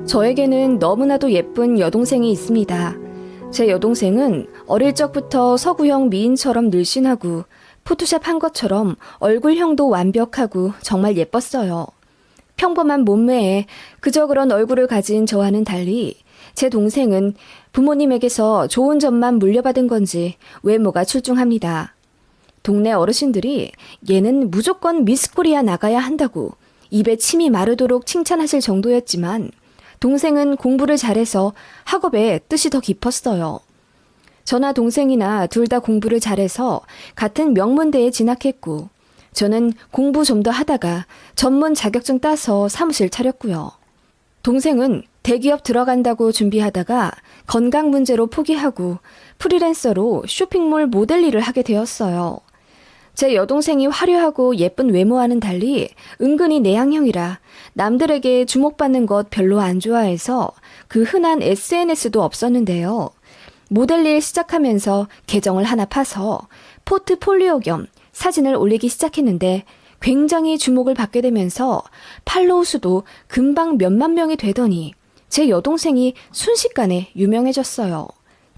저에게는 너무나도 예쁜 여동생이 있습니다. 제 여동생은 어릴 적부터 서구형 미인처럼 늘씬하고 포토샵 한 것처럼 얼굴형도 완벽하고 정말 예뻤어요. 평범한 몸매에 그저 그런 얼굴을 가진 저와는 달리 제 동생은 부모님에게서 좋은 점만 물려받은 건지 외모가 출중합니다. 동네 어르신들이 얘는 무조건 미스코리아 나가야 한다고 입에 침이 마르도록 칭찬하실 정도였지만 동생은 공부를 잘해서 학업에 뜻이 더 깊었어요. 저나 동생이나 둘 다 공부를 잘해서 같은 명문대에 진학했고 저는 공부 좀 더 하다가 전문 자격증 따서 사무실 차렸고요. 동생은 대기업 들어간다고 준비하다가 건강 문제로 포기하고 프리랜서로 쇼핑몰 모델 일을 하게 되었어요. 제 여동생이 화려하고 예쁜 외모와는 달리 은근히 내향형이라 남들에게 주목받는 것 별로 안 좋아해서 그 흔한 SNS도 없었는데요. 모델 일 시작하면서 계정을 하나 파서 포트폴리오 겸 사진을 올리기 시작했는데 굉장히 주목을 받게 되면서 팔로우 수도 금방 몇만 명이 되더니 제 여동생이 순식간에 유명해졌어요.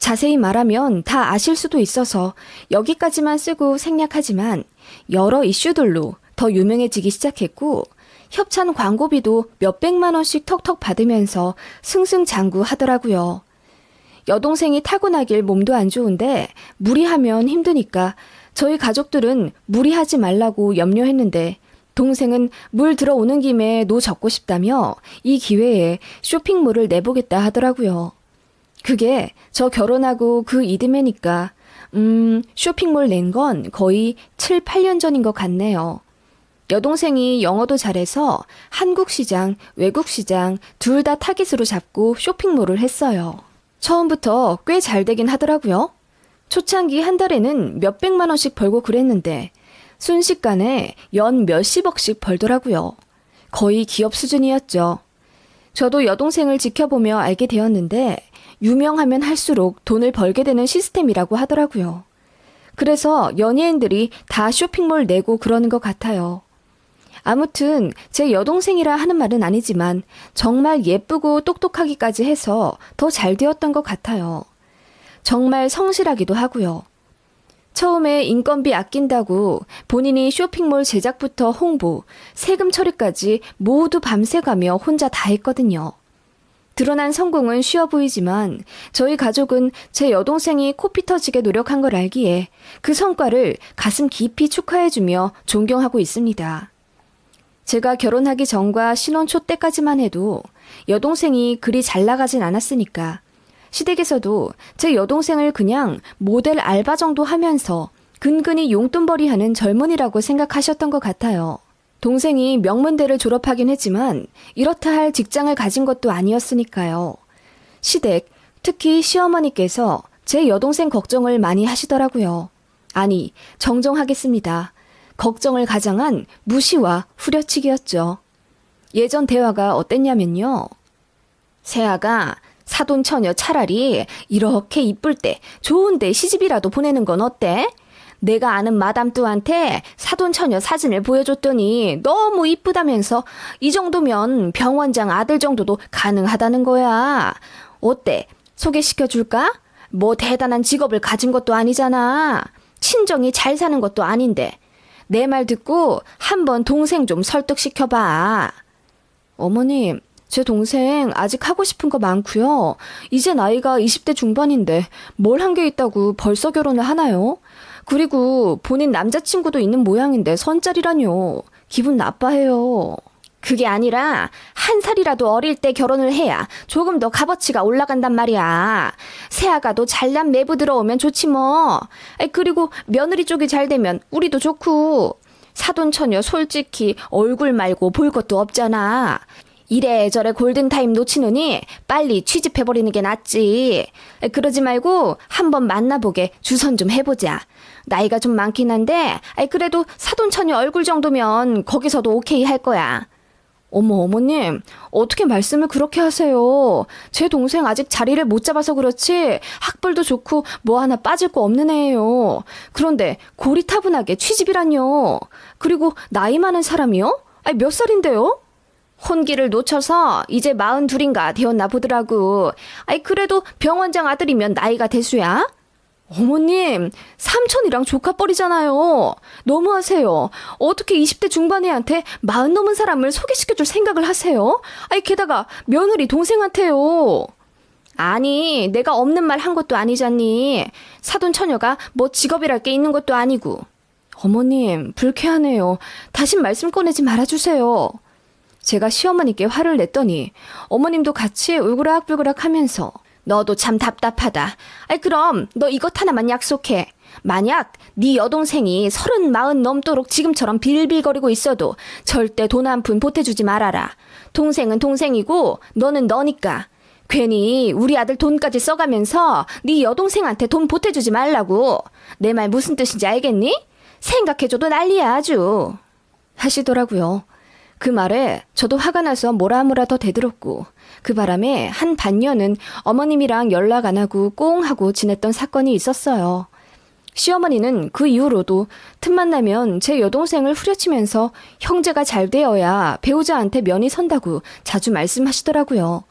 자세히 말하면 다 아실 수도 있어서 여기까지만 쓰고 생략하지만 여러 이슈들로 더 유명해지기 시작했고 협찬 광고비도 몇백만 원씩 턱턱 받으면서 승승장구하더라고요. 여동생이 타고나길 몸도 안 좋은데 무리하면 힘드니까 저희 가족들은 무리하지 말라고 염려했는데 동생은 물 들어오는 김에 노 적고 싶다며 이 기회에 쇼핑몰을 내보겠다 하더라고요. 그게 저 결혼하고 그 이듬해니까 쇼핑몰 낸 건 거의 7, 8년 전인 것 같네요. 여동생이 영어도 잘해서 한국 시장, 외국 시장 둘 다 타깃으로 잡고 쇼핑몰을 했어요. 처음부터 꽤 잘 되긴 하더라고요. 초창기 한 달에는 몇백만 원씩 벌고 그랬는데 순식간에 연 몇십억씩 벌더라고요. 거의 기업 수준이었죠. 저도 여동생을 지켜보며 알게 되었는데 유명하면 할수록 돈을 벌게 되는 시스템이라고 하더라고요. 그래서 연예인들이 다 쇼핑몰 내고 그러는 것 같아요. 아무튼 제 여동생이라 하는 말은 아니지만 정말 예쁘고 똑똑하기까지 해서 더 잘 되었던 것 같아요. 정말 성실하기도 하고요. 처음에 인건비 아낀다고 본인이 쇼핑몰 제작부터 홍보, 세금 처리까지 모두 밤새가며 혼자 다 했거든요. 드러난 성공은 쉬워 보이지만 저희 가족은 제 여동생이 코피 터지게 노력한 걸 알기에 그 성과를 가슴 깊이 축하해주며 존경하고 있습니다. 제가 결혼하기 전과 신혼 초 때까지만 해도 여동생이 그리 잘 나가진 않았으니까 시댁에서도 제 여동생을 그냥 모델 알바 정도 하면서 근근히 용돈벌이 하는 젊은이라고 생각하셨던 것 같아요. 동생이 명문대를 졸업하긴 했지만 이렇다 할 직장을 가진 것도 아니었으니까요. 시댁, 특히 시어머니께서 제 여동생 걱정을 많이 하시더라고요. 아니, 정정하겠습니다. 걱정을 가장한 무시와 후려치기였죠. 예전 대화가 어땠냐면요. 세아가 사돈처녀 차라리 이렇게 이쁠 때 좋은데 시집이라도 보내는 건 어때? 내가 아는 마담뚜한테 사돈처녀 사진을 보여줬더니 너무 이쁘다면서 이 정도면 병원장 아들 정도도 가능하다는 거야. 어때? 소개시켜줄까? 뭐 대단한 직업을 가진 것도 아니잖아. 친정이 잘 사는 것도 아닌데. 내 말 듣고 한번 동생 좀 설득시켜봐. 어머님, 제 동생 아직 하고 싶은 거 많고요. 이제 나이가 20대 중반인데 뭘 한 게 있다고 벌써 결혼을 하나요? 그리고 본인 남자친구도 있는 모양인데 선짜리라뇨. 기분 나빠해요. 그게 아니라 한 살이라도 어릴 때 결혼을 해야 조금 더 값어치가 올라간단 말이야. 새아가도 잘난 매부 들어오면 좋지 뭐. 그리고 며느리 쪽이 잘 되면 우리도 좋고. 사돈처녀 솔직히 얼굴 말고 볼 것도 없잖아. 이래저래 골든타임 놓치느니 빨리 취집해버리는 게 낫지. 그러지 말고 한번 만나보게 주선 좀 해보자. 나이가 좀 많긴 한데 그래도 사돈처녀 얼굴 정도면 거기서도 오케이 할 거야. 어머님, 어떻게 말씀을 그렇게 하세요? 제 동생 아직 자리를 못 잡아서 그렇지 학벌도 좋고 뭐 하나 빠질 거 없는 애예요. 그런데 고리타분하게 취집이란요. 그리고 나이 많은 사람이요? 몇 살인데요? 혼기를 놓쳐서 이제 42인가 되었나 보더라고. 아이, 그래도 병원장 아들이면 나이가 대수야? 어머님, 삼촌이랑 조카뻘이잖아요. 너무하세요. 어떻게 20대 중반 애한테 40 넘은 사람을 소개시켜줄 생각을 하세요? 아이, 게다가 며느리 동생한테요. 아니, 내가 없는 말 한 것도 아니잖니. 사돈 처녀가 뭐 직업이랄 게 있는 것도 아니고. 어머님, 불쾌하네요. 다신 말씀 꺼내지 말아주세요. 제가 시어머니께 화를 냈더니 어머님도 같이 울그락불그락 하면서 너도 참 답답하다. 아이, 그럼 너 이것 하나만 약속해. 만약 네 여동생이 30, 40 넘도록 지금처럼 빌빌거리고 있어도 절대 돈 한 푼 보태주지 말아라. 동생은 동생이고 너는 너니까. 괜히 우리 아들 돈까지 써가면서 네 여동생한테 돈 보태주지 말라고. 내 말 무슨 뜻인지 알겠니? 생각해줘도 난리야 아주. 하시더라고요. 그 말에 저도 화가 나서 뭐라 더 대들었고, 그 바람에 한 반년은 어머님이랑 연락 안 하고 꽁 하고 지냈던 사건이 있었어요. 시어머니는 그 이후로도 틈만 나면 제 여동생을 후려치면서 형제가 잘 되어야 배우자한테 면이 선다고 자주 말씀하시더라고요.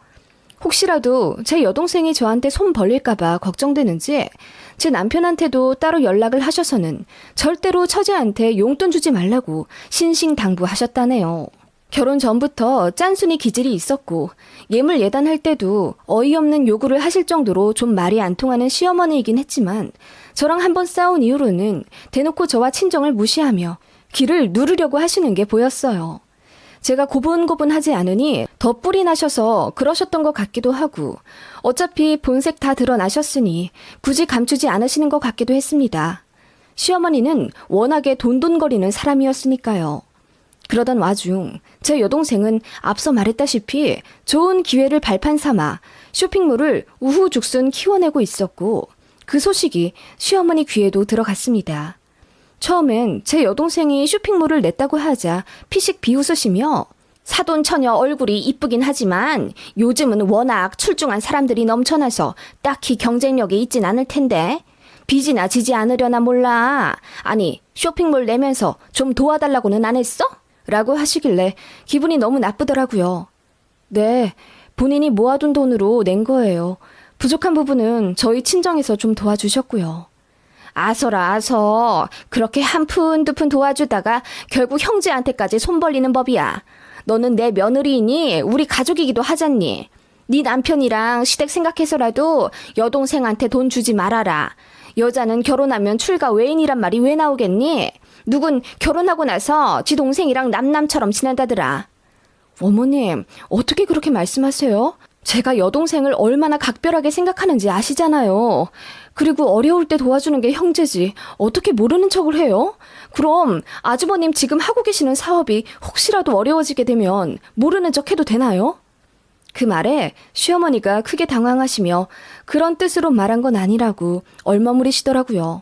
혹시라도 제 여동생이 저한테 손 벌릴까봐 걱정되는지 제 남편한테도 따로 연락을 하셔서는 절대로 처제한테 용돈 주지 말라고 신신당부하셨다네요. 결혼 전부터 짠순이 기질이 있었고 예물 예단할 때도 어이없는 요구를 하실 정도로 좀 말이 안 통하는 시어머니이긴 했지만 저랑 한번 싸운 이후로는 대놓고 저와 친정을 무시하며 기를 누르려고 하시는 게 보였어요. 제가 고분고분하지 않으니 더 뿔이 나셔서 그러셨던 것 같기도 하고 어차피 본색 다 드러나셨으니 굳이 감추지 않으시는 것 같기도 했습니다. 시어머니는 워낙에 돈돈거리는 사람이었으니까요. 그러던 와중 제 여동생은 앞서 말했다시피 좋은 기회를 발판 삼아 쇼핑몰을 우후죽순 키워내고 있었고 그 소식이 시어머니 귀에도 들어갔습니다. 처음엔 제 여동생이 쇼핑몰을 냈다고 하자 피식 비웃으시며 사돈 처녀 얼굴이 이쁘긴 하지만 요즘은 워낙 출중한 사람들이 넘쳐나서 딱히 경쟁력이 있진 않을 텐데 빚이나 지지 않으려나 몰라. 아니 쇼핑몰 내면서 좀 도와달라고는 안 했어? 라고 하시길래 기분이 너무 나쁘더라고요. 네, 본인이 모아둔 돈으로 낸 거예요. 부족한 부분은 저희 친정에서 좀 도와주셨고요. 아서라 아서 그렇게 한 푼 두 푼 도와주다가 결국 형제한테까지 손 벌리는 법이야. 너는 내 며느리이니 우리 가족이기도 하잖니. 네 남편이랑 시댁 생각해서라도 여동생한테 돈 주지 말아라. 여자는 결혼하면 출가 외인이란 말이 왜 나오겠니? 누군 결혼하고 나서 지 동생이랑 남남처럼 지낸다더라. 어머님, 어떻게 그렇게 말씀하세요? 제가 여동생을 얼마나 각별하게 생각하는지 아시잖아요. 그리고 어려울 때 도와주는 게 형제지 어떻게 모르는 척을 해요? 그럼 아주버님 지금 하고 계시는 사업이 혹시라도 어려워지게 되면 모르는 척 해도 되나요? 그 말에 시어머니가 크게 당황하시며 그런 뜻으로 말한 건 아니라고 얼머무리시더라고요.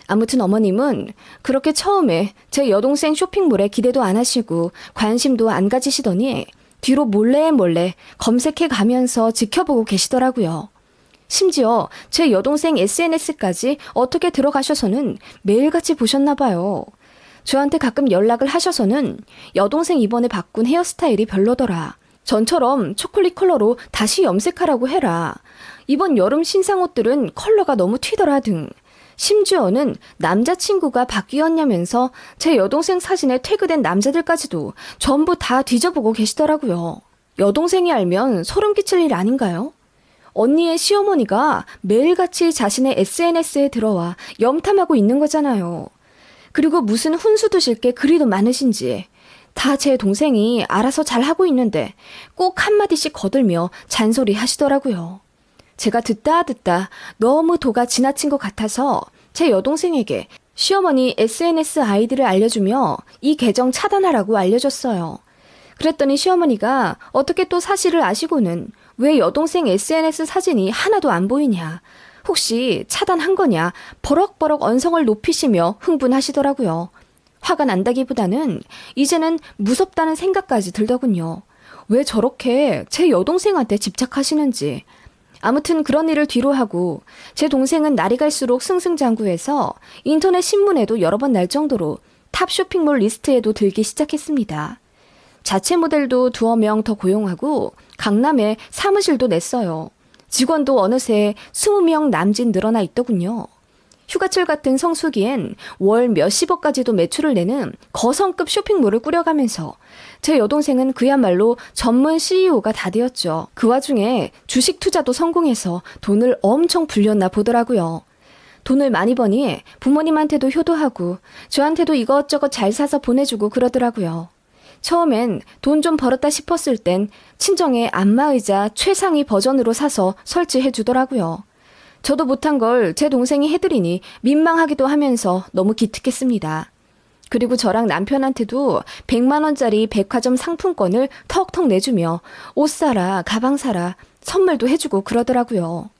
아무튼 어머님은 그렇게 처음에 제 여동생 쇼핑몰에 기대도 안 하시고 관심도 안 가지시더니 뒤로 몰래 검색해 가면서 지켜보고 계시더라고요. 심지어 제 여동생 SNS까지 어떻게 들어가셔서는 매일같이 보셨나 봐요. 저한테 가끔 연락을 하셔서는 여동생 이번에 바꾼 헤어스타일이 별로더라. 전처럼 초콜릿 컬러로 다시 염색하라고 해라. 이번 여름 신상 옷들은 컬러가 너무 튀더라 등. 심지어는 남자친구가 바뀌었냐면서 제 여동생 사진에 태그된 남자들까지도 전부 다 뒤져보고 계시더라고요. 여동생이 알면 소름 끼칠 일 아닌가요? 언니의 시어머니가 매일같이 자신의 SNS에 들어와 염탐하고 있는 거잖아요. 그리고 무슨 훈수 두실 게 그리도 많으신지 다 제 동생이 알아서 잘하고 있는데 꼭 한마디씩 거들며 잔소리 하시더라고요. 제가 듣다 너무 도가 지나친 것 같아서 제 여동생에게 시어머니 SNS 아이디를 알려주며 이 계정 차단하라고 알려줬어요. 그랬더니 시어머니가 어떻게 또 사실을 아시고는 왜 여동생 SNS 사진이 하나도 안 보이냐, 혹시 차단한 거냐 버럭버럭 언성을 높이시며 흥분하시더라고요. 화가 난다기보다는 이제는 무섭다는 생각까지 들더군요. 왜 저렇게 제 여동생한테 집착하시는지. 아무튼 그런 일을 뒤로 하고 제 동생은 날이 갈수록 승승장구해서 인터넷 신문에도 여러 번 날 정도로 탑 쇼핑몰 리스트에도 들기 시작했습니다. 자체 모델도 두어 명 더 고용하고 강남에 사무실도 냈어요. 직원도 어느새 20명 남짓 늘어나 있더군요. 휴가철 같은 성수기엔 월 몇십억까지도 매출을 내는 거성급 쇼핑몰을 꾸려가면서 제 여동생은 그야말로 전문 CEO가 다 되었죠. 그 와중에 주식 투자도 성공해서 돈을 엄청 불렸나 보더라고요. 돈을 많이 버니 부모님한테도 효도하고 저한테도 이것저것 잘 사서 보내주고 그러더라고요. 처음엔 돈 좀 벌었다 싶었을 땐 친정에 안마의자 최상위 버전으로 사서 설치해 주더라고요. 저도 못한 걸 제 동생이 해드리니 민망하기도 하면서 너무 기특했습니다. 그리고 저랑 남편한테도 100만 원짜리 백화점 상품권을 턱턱 내주며 옷 사라, 가방 사라, 선물도 해주고 그러더라고요.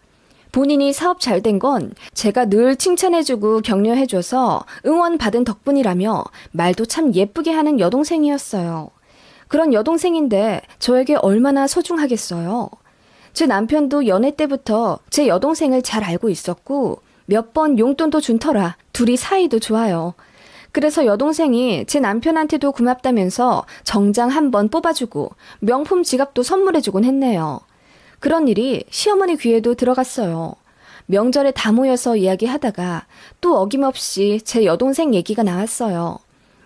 본인이 사업 잘 된 건 제가 늘 칭찬해주고 격려해줘서 응원받은 덕분이라며 말도 참 예쁘게 하는 여동생이었어요. 그런 여동생인데 저에게 얼마나 소중하겠어요. 제 남편도 연애 때부터 제 여동생을 잘 알고 있었고 몇 번 용돈도 준 터라 둘이 사이도 좋아요. 그래서 여동생이 제 남편한테도 고맙다면서 정장 한 번 뽑아주고 명품 지갑도 선물해주곤 했네요. 그런 일이 시어머니 귀에도 들어갔어요. 명절에 다 모여서 이야기하다가 또 어김없이 제 여동생 얘기가 나왔어요.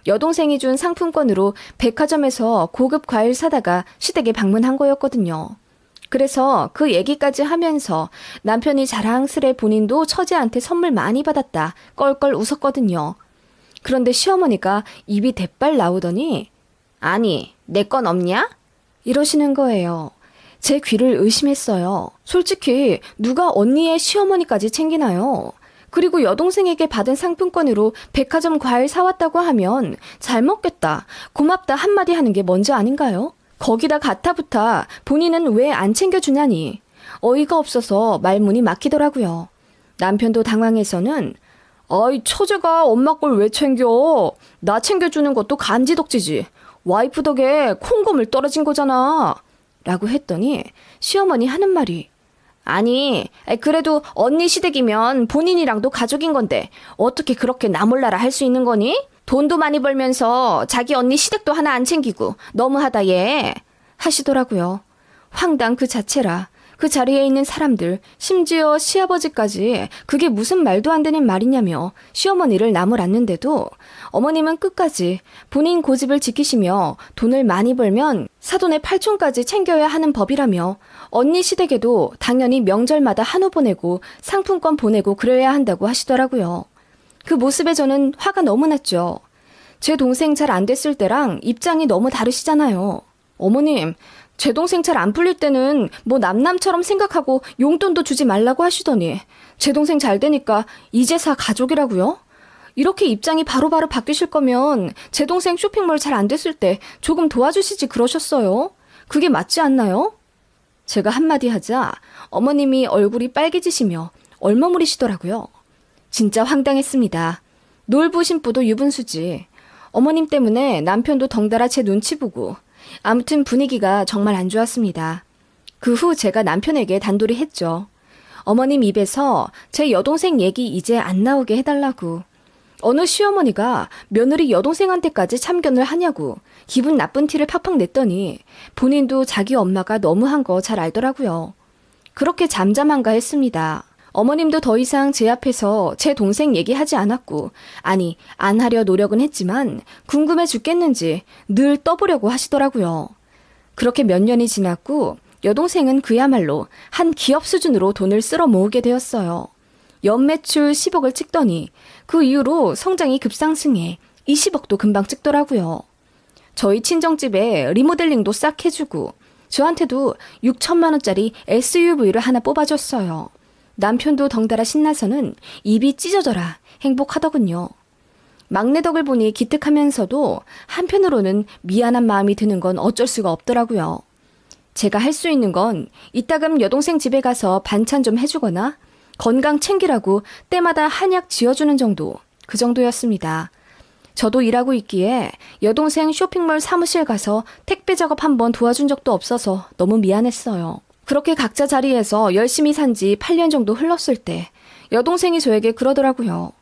여동생이 준 상품권으로 백화점에서 고급 과일 사다가 시댁에 방문한 거였거든요. 그래서 그 얘기까지 하면서 남편이 자랑스레 본인도 처제한테 선물 많이 받았다 껄껄 웃었거든요. 그런데 시어머니가 입이 대빨 나오더니 아니, 내 건 없냐? 이러시는 거예요. 제 귀를 의심했어요. 솔직히 누가 언니의 시어머니까지 챙기나요? 그리고 여동생에게 받은 상품권으로 백화점 과일 사왔다고 하면 잘 먹겠다, 고맙다 한마디 하는 게 먼저 아닌가요? 거기다 가타부타 본인은 왜 안 챙겨주냐니 어이가 없어서 말문이 막히더라고요. 남편도 당황해서는 어이 처제가 엄마 걸 왜 챙겨? 나 챙겨주는 것도 간지덕지지. 와이프 덕에 콩고물 떨어진 거잖아. 라고 했더니 시어머니 하는 말이 아니 그래도 언니 시댁이면 본인이랑도 가족인 건데 어떻게 그렇게 나 몰라라 할 수 있는 거니? 돈도 많이 벌면서 자기 언니 시댁도 하나 안 챙기고 너무하다 얘 하시더라고요. 황당 그 자체라. 그 자리에 있는 사람들, 심지어 시아버지까지 그게 무슨 말도 안 되는 말이냐며 시어머니를 나무랐는데도 어머님은 끝까지 본인 고집을 지키시며 돈을 많이 벌면 사돈의 팔촌까지 챙겨야 하는 법이라며 언니 시댁에도 당연히 명절마다 한우 보내고 상품권 보내고 그래야 한다고 하시더라고요. 그 모습에 저는 화가 너무 났죠. 제 동생 잘 안 됐을 때랑 입장이 너무 다르시잖아요. 어머님, 제 동생 잘 안 풀릴 때는 뭐 남남처럼 생각하고 용돈도 주지 말라고 하시더니 제 동생 잘 되니까 이제사 가족이라고요? 이렇게 입장이 바로바로 바뀌실 거면 제 동생 쇼핑몰 잘 안 됐을 때 조금 도와주시지 그러셨어요. 그게 맞지 않나요? 제가 한마디 하자 어머님이 얼굴이 빨개지시며 얼머무리시더라고요. 진짜 황당했습니다. 놀부 심부도 유분수지. 어머님 때문에 남편도 덩달아 제 눈치 보고 아무튼 분위기가 정말 안 좋았습니다. 그 후 제가 남편에게 단도리 했죠. 어머님 입에서 제 여동생 얘기 이제 안 나오게 해달라고. 어느 시어머니가 며느리 여동생한테까지 참견을 하냐고 기분 나쁜 티를 팍팍 냈더니 본인도 자기 엄마가 너무한 거 잘 알더라고요. 그렇게 잠잠한가 했습니다. 어머님도 더 이상 제 앞에서 제 동생 얘기하지 않았고 아니 안 하려 노력은 했지만 궁금해 죽겠는지 늘 떠보려고 하시더라고요. 그렇게 몇 년이 지났고 여동생은 그야말로 한 기업 수준으로 돈을 쓸어 모으게 되었어요. 연매출 10억을 찍더니 그 이후로 성장이 급상승해 20억도 금방 찍더라고요. 저희 친정집에 리모델링도 싹 해주고 저한테도 6천만 원짜리 SUV를 하나 뽑아줬어요. 남편도 덩달아 신나서는 입이 찢어져라 행복하더군요. 막내 덕을 보니 기특하면서도 한편으로는 미안한 마음이 드는 건 어쩔 수가 없더라고요. 제가 할 수 있는 건 이따금 여동생 집에 가서 반찬 좀 해주거나 건강 챙기라고 때마다 한약 지어주는 정도, 그 정도였습니다. 저도 일하고 있기에 여동생 쇼핑몰 사무실 가서 택배 작업 한번 도와준 적도 없어서 너무 미안했어요. 그렇게 각자 자리에서 열심히 산 지 8년 정도 흘렀을 때 여동생이 저에게 그러더라고요.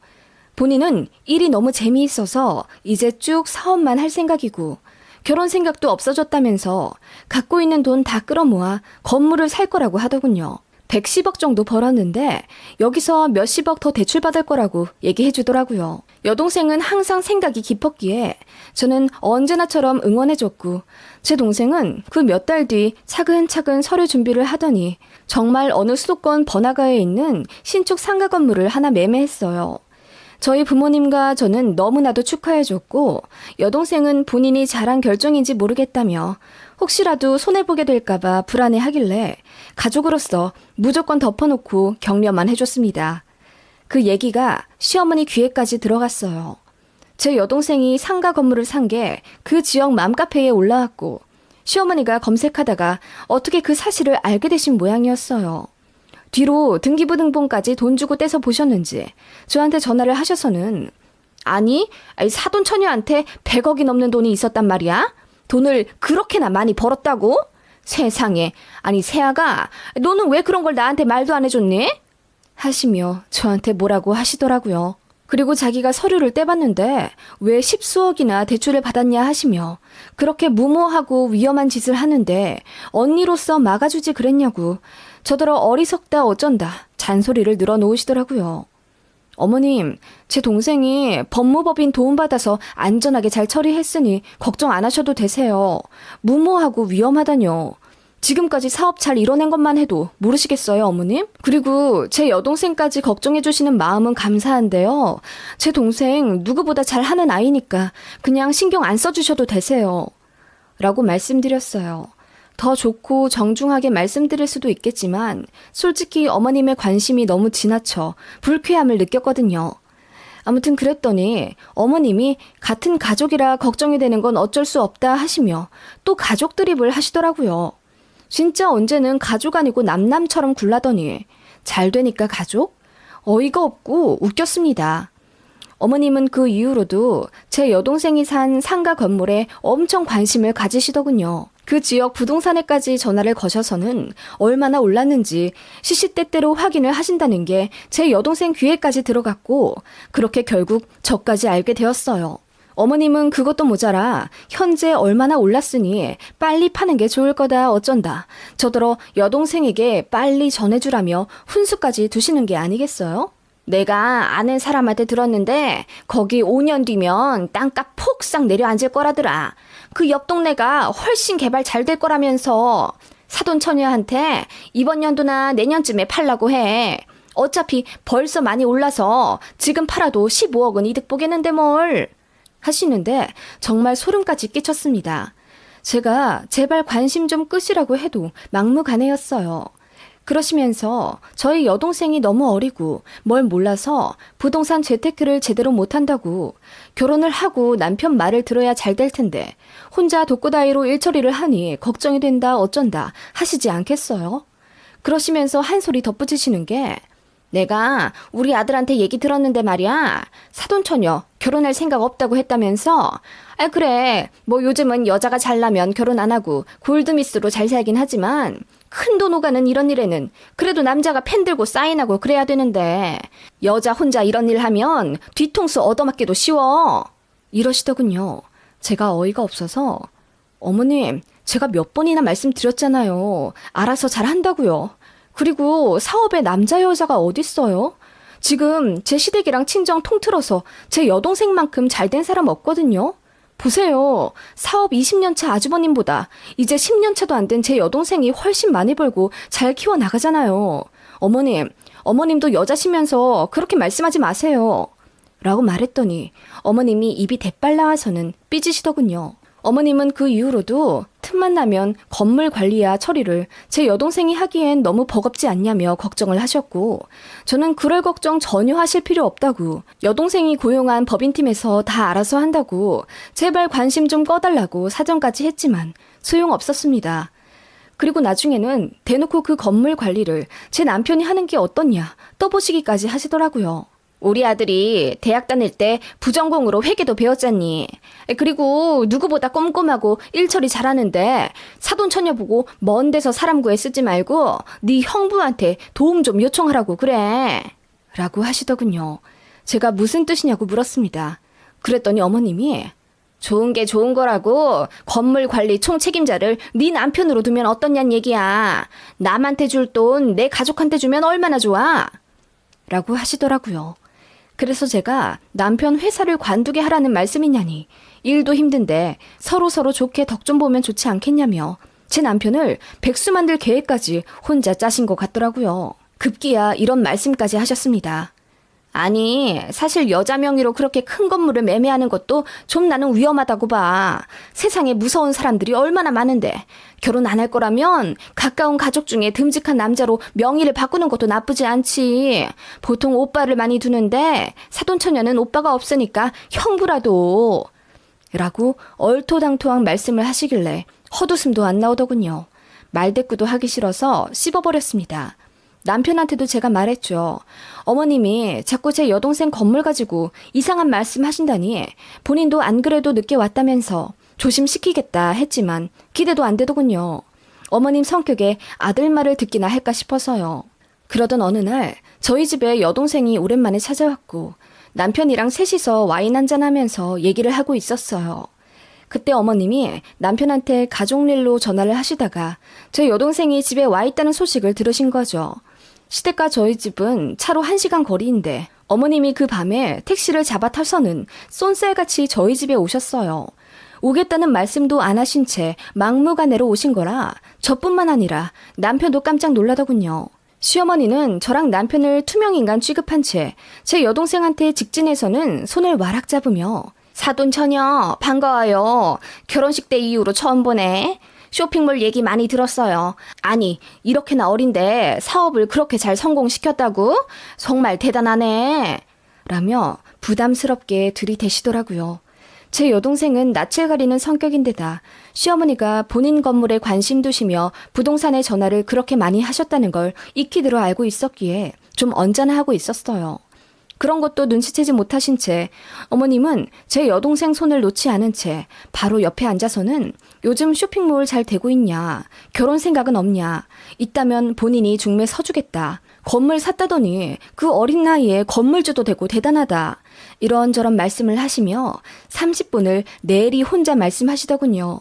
본인은 일이 너무 재미있어서 이제 쭉 사업만 할 생각이고 결혼 생각도 없어졌다면서 갖고 있는 돈 다 끌어모아 건물을 살 거라고 하더군요. 110억 정도 벌었는데 여기서 몇십억 더 대출받을 거라고 얘기해 주더라고요. 여동생은 항상 생각이 깊었기에 저는 언제나처럼 응원해줬고 제 동생은 그 몇 달 뒤 차근차근 서류 준비를 하더니 정말 어느 수도권 번화가에 있는 신축 상가 건물을 하나 매매했어요. 저희 부모님과 저는 너무나도 축하해줬고 여동생은 본인이 잘한 결정인지 모르겠다며 혹시라도 손해보게 될까봐 불안해하길래 가족으로서 무조건 덮어놓고 격려만 해줬습니다. 그 얘기가 시어머니 귀에까지 들어갔어요. 제 여동생이 상가 건물을 산 게 그 지역 맘카페에 올라왔고 시어머니가 검색하다가 어떻게 그 사실을 알게 되신 모양이었어요. 뒤로 등기부등본까지 돈 주고 떼서 보셨는지 저한테 전화를 하셔서는 아니 사돈 처녀한테 100억이 넘는 돈이 있었단 말이야? 돈을 그렇게나 많이 벌었다고? 세상에, 아니 세아가 너는 왜 그런 걸 나한테 말도 안 해줬니? 하시며 저한테 뭐라고 하시더라고요. 그리고 자기가 서류를 떼봤는데 왜 10수억이나 대출을 받았냐 하시며 그렇게 무모하고 위험한 짓을 하는데 언니로서 막아주지 그랬냐고 저더러 어리석다 어쩐다 잔소리를 늘어놓으시더라고요. 어머님, 제 동생이 법무법인 도움받아서 안전하게 잘 처리했으니 걱정 안 하셔도 되세요. 무모하고 위험하다뇨. 지금까지 사업 잘 이뤄낸 것만 해도 모르시겠어요, 어머님? 그리고 제 여동생까지 걱정해 주시는 마음은 감사한데요. 제 동생 누구보다 잘하는 아이니까 그냥 신경 안 써주셔도 되세요. 라고 말씀드렸어요. 더 좋고 정중하게 말씀드릴 수도 있겠지만 솔직히 어머님의 관심이 너무 지나쳐 불쾌함을 느꼈거든요. 아무튼 그랬더니 어머님이 같은 가족이라 걱정이 되는 건 어쩔 수 없다 하시며 또 가족 드립을 하시더라고요. 진짜 언제는 가족 아니고 남남처럼 굴라더니 잘 되니까 가족? 어이가 없고 웃겼습니다. 어머님은 그 이후로도 제 여동생이 산 상가 건물에 엄청 관심을 가지시더군요. 그 지역 부동산에까지 전화를 거셔서는 얼마나 올랐는지 시시때때로 확인을 하신다는 게 제 여동생 귀에까지 들어갔고 그렇게 결국 저까지 알게 되었어요. 어머님은 그것도 모자라 현재 얼마나 올랐으니 빨리 파는 게 좋을 거다 어쩐다. 저더러 여동생에게 빨리 전해주라며 훈수까지 두시는 게 아니겠어요? 내가 아는 사람한테 들었는데 거기 5년 뒤면 땅값 폭삭 내려앉을 거라더라. 그 옆 동네가 훨씬 개발 잘 될 거라면서 사돈 처녀한테 이번 연도나 내년쯤에 팔라고 해. 어차피 벌써 많이 올라서 지금 팔아도 15억은 이득 보겠는데 뭘. 하시는데 정말 소름까지 끼쳤습니다. 제가 제발 관심 좀 끄시라고 해도 막무가내였어요. 그러시면서 저희 여동생이 너무 어리고 뭘 몰라서 부동산 재테크를 제대로 못한다고 결혼을 하고 남편 말을 들어야 잘 될 텐데 혼자 독고다이로 일처리를 하니 걱정이 된다 어쩐다 하시지 않겠어요? 그러시면서 한 소리 덧붙이시는 게 내가 우리 아들한테 얘기 들었는데 말이야. 사돈처녀 결혼할 생각 없다고 했다면서. 아 그래 뭐 요즘은 여자가 잘나면 결혼 안 하고 골드미스로 잘 살긴 하지만 큰 돈 오가는 이런 일에는 그래도 남자가 펜 들고 사인하고 그래야 되는데 여자 혼자 이런 일 하면 뒤통수 얻어맞기도 쉬워. 이러시더군요. 제가 어이가 없어서 어머님 제가 몇 번이나 말씀드렸잖아요. 알아서 잘 한다고요. 그리고 사업에 남자 여자가 어딨어요? 지금 제 시댁이랑 친정 통틀어서 제 여동생만큼 잘된 사람 없거든요. 보세요. 사업 20년차 아주버님보다 이제 10년차도 안 된 제 여동생이 훨씬 많이 벌고 잘 키워나가잖아요. 어머님도 여자시면서 그렇게 말씀하지 마세요. 라고 말했더니 어머님이 입이 대빨 나와서는 삐지시더군요. 어머님은 그 이후로도 틈만 나면 건물 관리야 처리를 제 여동생이 하기엔 너무 버겁지 않냐며 걱정을 하셨고 저는 그럴 걱정 전혀 하실 필요 없다고 여동생이 고용한 법인팀에서 다 알아서 한다고 제발 관심 좀 꺼달라고 사정까지 했지만 소용없었습니다. 그리고 나중에는 대놓고 그 건물 관리를 제 남편이 하는 게 어떻냐 떠보시기까지 하시더라고요. 우리 아들이 대학 다닐 때 부전공으로 회계도 배웠잖니. 그리고 누구보다 꼼꼼하고 일처리 잘하는데 사돈처녀 보고 먼 데서 사람 구해 쓰지 말고 네 형부한테 도움 좀 요청하라고 그래. 라고 하시더군요. 제가 무슨 뜻이냐고 물었습니다. 그랬더니 어머님이 좋은 게 좋은 거라고 건물 관리 총책임자를 네 남편으로 두면 어떻냔 얘기야. 남한테 줄 돈 내 가족한테 주면 얼마나 좋아? 라고 하시더라고요. 그래서 제가 남편 회사를 관두게 하라는 말씀이냐니 일도 힘든데 서로 좋게 덕 좀 보면 좋지 않겠냐며 제 남편을 백수 만들 계획까지 혼자 짜신 것 같더라고요. 급기야 이런 말씀까지 하셨습니다. 아니, 사실 여자 명의로 그렇게 큰 건물을 매매하는 것도 좀 나는 위험하다고 봐. 세상에 무서운 사람들이 얼마나 많은데 결혼 안 할 거라면 가까운 가족 중에 듬직한 남자로 명의를 바꾸는 것도 나쁘지 않지. 보통 오빠를 많이 두는데 사돈처녀는 오빠가 없으니까 형부라도. 라고 얼토당토한 말씀을 하시길래 헛웃음도 안 나오더군요. 말대꾸도 하기 싫어서 씹어버렸습니다. 남편한테도 제가 말했죠. 어머님이 자꾸 제 여동생 건물 가지고 이상한 말씀 하신다니 본인도 안 그래도 늦게 왔다면서 조심시키겠다 했지만 기대도 안 되더군요. 어머님 성격에 아들 말을 듣기나 할까 싶어서요. 그러던 어느 날 저희 집에 여동생이 오랜만에 찾아왔고 남편이랑 셋이서 와인 한잔하면서 얘기를 하고 있었어요. 그때 어머님이 남편한테 가족일로 전화를 하시다가 제 여동생이 집에 와 있다는 소식을 들으신 거죠. 시댁과 저희 집은 차로 1시간 거리인데 어머님이 그 밤에 택시를 잡아 타서는 쏜살같이 저희 집에 오셨어요. 오겠다는 말씀도 안 하신 채 막무가내로 오신 거라 저뿐만 아니라 남편도 깜짝 놀라더군요. 시어머니는 저랑 남편을 투명인간 취급한 채 제 여동생한테 직진해서는 손을 와락 잡으며 사돈 처녀 반가워요. 결혼식 때 이후로 처음 보네. 쇼핑몰 얘기 많이 들었어요. 아니 이렇게나 어린데 사업을 그렇게 잘 성공시켰다고? 정말 대단하네. 라며 부담스럽게 들이대시더라고요. 제 여동생은 낯을 가리는 성격인데다 시어머니가 본인 건물에 관심 두시며 부동산에 전화를 그렇게 많이 하셨다는 걸 익히들어 알고 있었기에 좀 언짢아하고 있었어요. 그런 것도 눈치채지 못하신 채 어머님은 제 여동생 손을 놓지 않은 채 바로 옆에 앉아서는 요즘 쇼핑몰 잘 되고 있냐, 결혼 생각은 없냐, 있다면 본인이 중매 서주겠다, 건물 샀다더니 그 어린 나이에 건물주도 되고 대단하다, 이런저런 말씀을 하시며 30분을 내리 혼자 말씀하시더군요.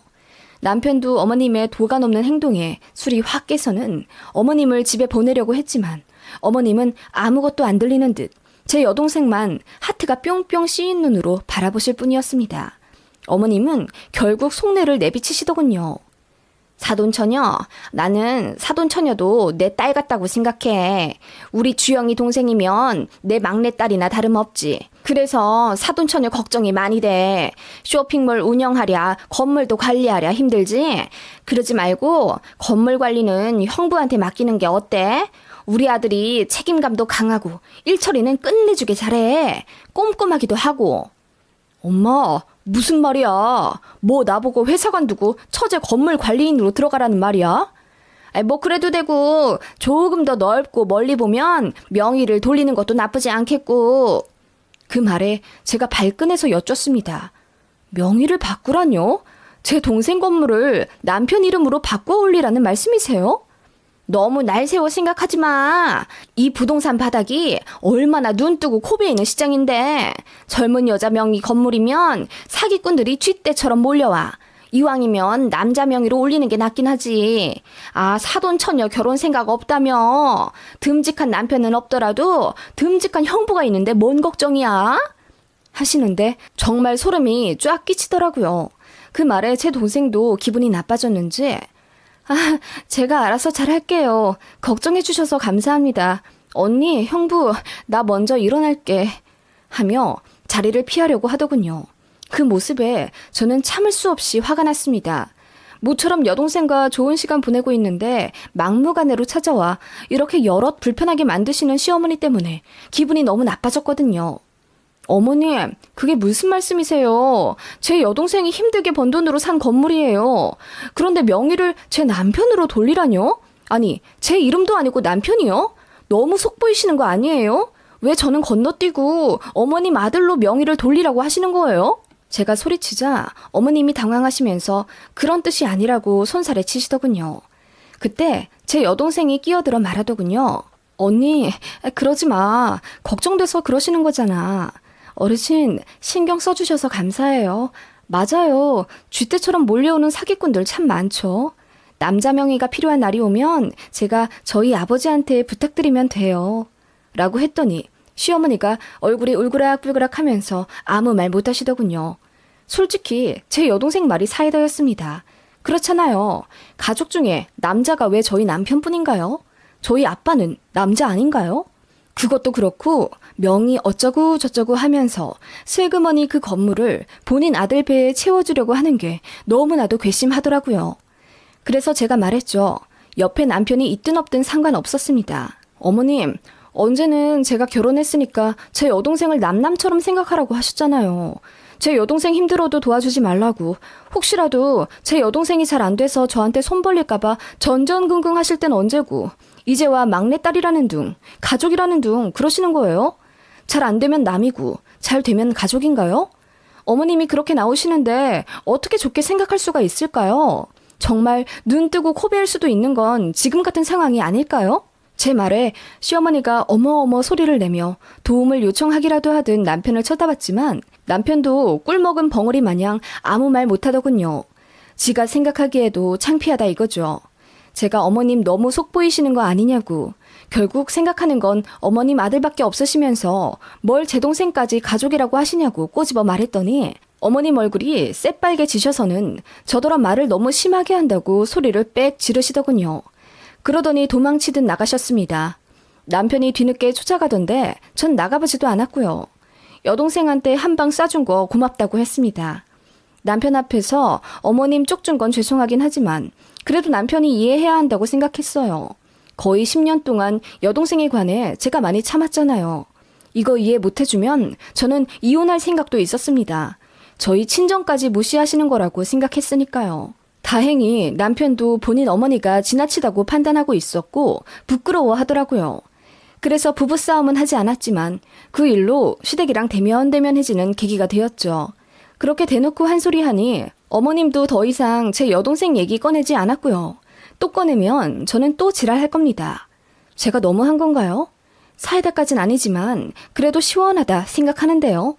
남편도 어머님의 도가 넘는 행동에 술이 확 깨서는 어머님을 집에 보내려고 했지만 어머님은 아무것도 안 들리는 듯 제 여동생만 하트가 뿅뿅 씌인 눈으로 바라보실 뿐이었습니다. 어머님은 결국 속내를 내비치시더군요. 사돈처녀, 나는 사돈처녀도 내 딸 같다고 생각해. 우리 주영이 동생이면 내 막내딸이나 다름없지. 그래서 사돈처녀 걱정이 많이 돼. 쇼핑몰 운영하랴, 건물도 관리하랴 힘들지? 그러지 말고 건물 관리는 형부한테 맡기는 게 어때? 우리 아들이 책임감도 강하고 일 처리는 끝내주게 잘해. 꼼꼼하기도 하고. 엄마, 무슨 말이야? 뭐 나보고 회사 관두고 처제 건물 관리인으로 들어가라는 말이야? 뭐 그래도 되고 조금 더 넓고 멀리 보면 명의를 돌리는 것도 나쁘지 않겠고. 그 말에 제가 발끈해서 여쭙습니다. 명의를 바꾸라뇨? 제 동생 건물을 남편 이름으로 바꿔 올리라는 말씀이세요? 너무 날 세워 생각하지 마. 이 부동산 바닥이 얼마나 눈 뜨고 코 베이는 시장인데 젊은 여자 명의 건물이면 사기꾼들이 쥐떼처럼 몰려와. 이왕이면 남자 명의로 올리는 게 낫긴 하지. 아, 사돈 처녀 결혼 생각 없다며. 듬직한 남편은 없더라도 듬직한 형부가 있는데 뭔 걱정이야? 하시는데 정말 소름이 쫙 끼치더라고요. 그 말에 제 동생도 기분이 나빠졌는지 제가 알아서 잘할게요. 걱정해 주셔서 감사합니다. 언니, 형부, 나 먼저 일어날게. 하며 자리를 피하려고 하더군요. 그 모습에 저는 참을 수 없이 화가 났습니다. 모처럼 여동생과 좋은 시간 보내고 있는데 막무가내로 찾아와 이렇게 여럿 불편하게 만드시는 시어머니 때문에 기분이 너무 나빠졌거든요. 어머님, 그게 무슨 말씀이세요? 제 여동생이 힘들게 번 돈으로 산 건물이에요. 그런데 명의를 제 남편으로 돌리라뇨? 아니, 제 이름도 아니고 남편이요? 너무 속보이시는 거 아니에요? 왜 저는 건너뛰고 어머님 아들로 명의를 돌리라고 하시는 거예요? 제가 소리치자 어머님이 당황하시면서 그런 뜻이 아니라고 손살에 치시더군요. 그때 제 여동생이 끼어들어 말하더군요. 언니, 그러지 마. 걱정돼서 그러시는 거잖아. 어르신, 신경 써주셔서 감사해요. 맞아요. 쥐떼처럼 몰려오는 사기꾼들 참 많죠. 남자 명의가 필요한 날이 오면 제가 저희 아버지한테 부탁드리면 돼요. 라고 했더니 시어머니가 얼굴이 울그락불그락 하면서 아무 말 못하시더군요. 솔직히 제 여동생 말이 사이다였습니다. 그렇잖아요. 가족 중에 남자가 왜 저희 남편뿐인가요? 저희 아빠는 남자 아닌가요? 그것도 그렇고 명의 어쩌고 저쩌고 하면서 슬그머니 그 건물을 본인 아들 배에 채워주려고 하는 게 너무나도 괘씸하더라고요. 그래서 제가 말했죠. 옆에 남편이 있든 없든 상관없었습니다. 어머님, 언제는 제가 결혼했으니까 제 여동생을 남남처럼 생각하라고 하셨잖아요. 제 여동생 힘들어도 도와주지 말라고. 혹시라도 제 여동생이 잘 안 돼서 저한테 손 벌릴까봐 전전긍긍 하실 땐 언제고. 이제와 막내딸이라는 둥, 가족이라는 둥 그러시는 거예요? 잘 안 되면 남이고 잘 되면 가족인가요? 어머님이 그렇게 나오시는데 어떻게 좋게 생각할 수가 있을까요? 정말 눈 뜨고 코 베일 수도 있는 건 지금 같은 상황이 아닐까요? 제 말에 시어머니가 어머어머 소리를 내며 도움을 요청하기라도 하듯 남편을 쳐다봤지만 남편도 꿀먹은 벙어리 마냥 아무 말 못하더군요. 지가 생각하기에도 창피하다 이거죠. 제가 어머님 너무 속보이시는 거 아니냐고. 결국 생각하는 건 어머님 아들밖에 없으시면서 뭘 제 동생까지 가족이라고 하시냐고 꼬집어 말했더니 어머님 얼굴이 새빨개지셔서는 저더러 말을 너무 심하게 한다고 소리를 빽 지르시더군요. 그러더니 도망치듯 나가셨습니다. 남편이 뒤늦게 쫓아가던데 전 나가보지도 않았고요. 여동생한테 한 방 쏴준 거 고맙다고 했습니다. 남편 앞에서 어머님 쪽준 건 죄송하긴 하지만 그래도 남편이 이해해야 한다고 생각했어요. 거의 10년 동안 여동생에 관해 제가 많이 참았잖아요. 이거 이해 못해주면 저는 이혼할 생각도 있었습니다. 저희 친정까지 무시하시는 거라고 생각했으니까요. 다행히 남편도 본인 어머니가 지나치다고 판단하고 있었고 부끄러워 하더라고요. 그래서 부부싸움은 하지 않았지만 그 일로 시댁이랑 대면대면해지는 계기가 되었죠. 그렇게 대놓고 한 소리 하니 어머님도 더 이상 제 여동생 얘기 꺼내지 않았고요. 또 꺼내면 저는 또 지랄할 겁니다. 제가 너무한 건가요? 사이다까진 아니지만 그래도 시원하다 생각하는데요.